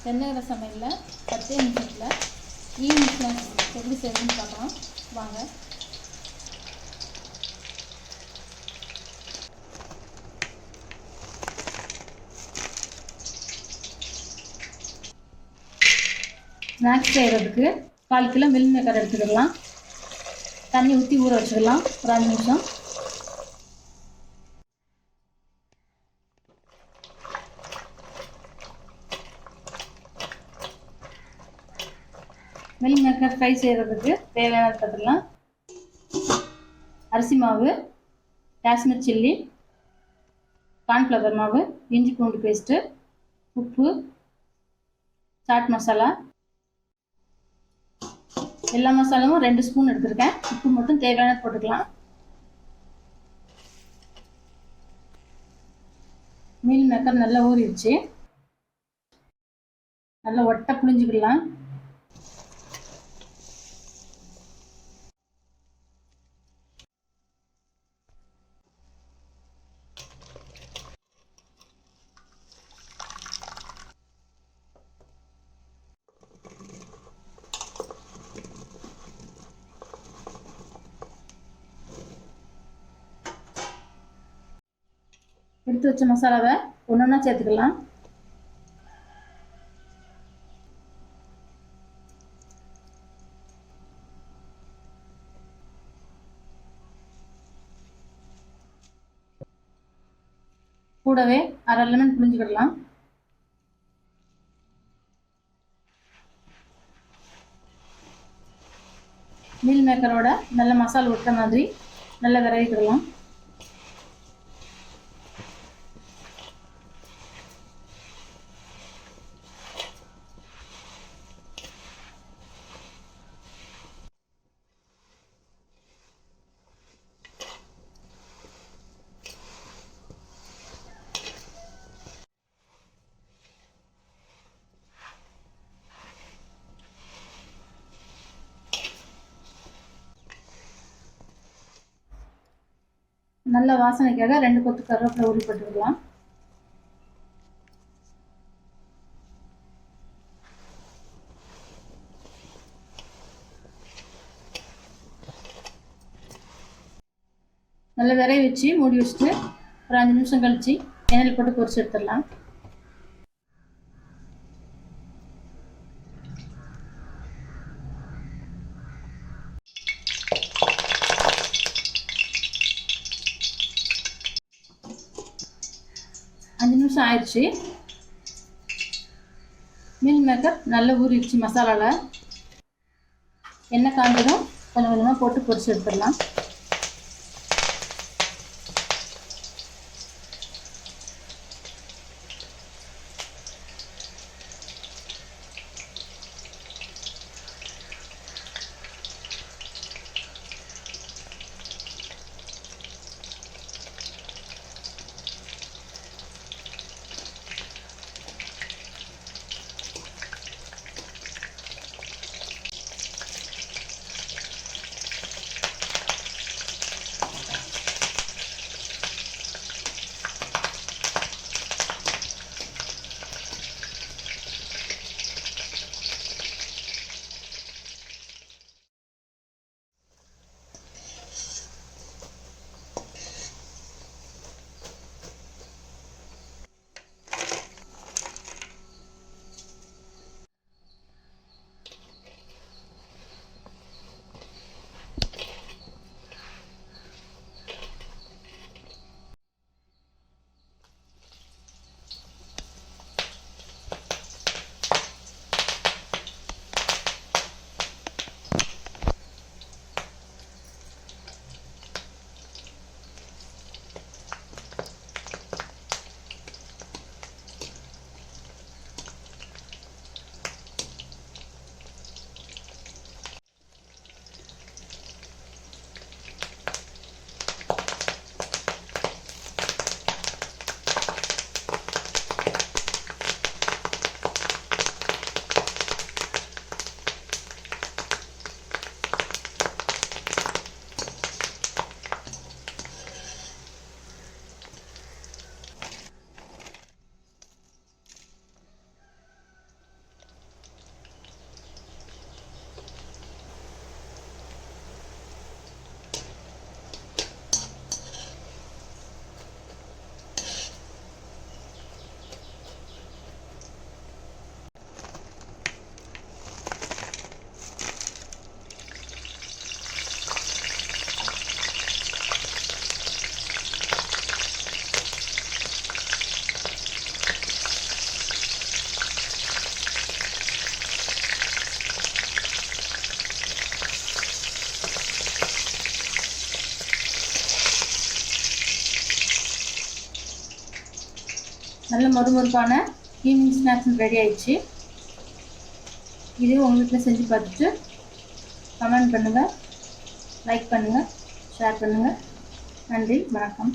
தென்னகர சமையலில் 10 நிமிஷத்தில் evening snacks எப்படி செய்யணும்னு பார்க்கலாம் வாங்க. ஸ்நாக்ஸ் செய்கிறதுக்கு 1/4 கிலோ மில் மேக்கர் எடுத்துக்கலாம். தண்ணி ஊற்றி ஊற வச்சுக்கலாம் ஒரு 5 நிமிஷம். மில் மேக்கர் ஃப்ரை செய்கிறதுக்கு தேவையான பார்த்துக்கலாம். அரிசி மாவு, காஷ்மீர் சில்லி, கார்ன்ஃப்ளவர் மாவு, இஞ்சி பூண்டு பேஸ்ட்டு, உப்பு, சாட் மசாலா. எல்லா மசாலாவும் 2 ஸ்பூன் எடுத்துருக்கேன். உப்பு மட்டும் தேவையானது போட்டுக்கலாம். மீல் மேக்கர் நல்லா ஊறிடுச்சு. நல்லா ஒட்டை புழிஞ்சிக்கலாம். எடுத்து வச்ச மசாலாவை ஒன்றா சேர்த்துக்கலாம். கூடவே 1/2 லெமன் புழிஞ்சுக்கிடலாம். மீல் மேக்கரோட நல்ல மசாலா ஒட்டுற மாதிரி நல்லா விரவிக்கிடலாம். நல்ல வாசனைக்காக 2 கொத்து கருவேப்பிலை உருவி போட்டுக்கலாம். நல்லா விரைவி வச்சு மூடி வச்சுட்டு ஒரு 5 நிமிஷம் கழிச்சு எண்ணெயில் போட்டு பொரிச்சு எடுத்துடலாம். அஞ்சு நிமிஷம் ஆயிடுச்சு. மீல் மேக்கர் நல்லா ஊறிடுச்சு. மசாலாவில் எண்ணெய் காஞ்சதும் கொஞ்சம் கொஞ்சமாக போட்டு பொரிச்சு எடுத்துடலாம். நல்ல மொறுமொறுப்பான ஈவினிங் ஸ்நாக்ஸ் ரெடி ஆயிடுச்சு. இதையும் உங்கள் வீட்டில் செஞ்சு பார்த்துட்டு கமெண்ட் பண்ணுங்கள், லைக் பண்ணுங்கள், ஷேர் பண்ணுங்கள். நன்றி, வணக்கம்.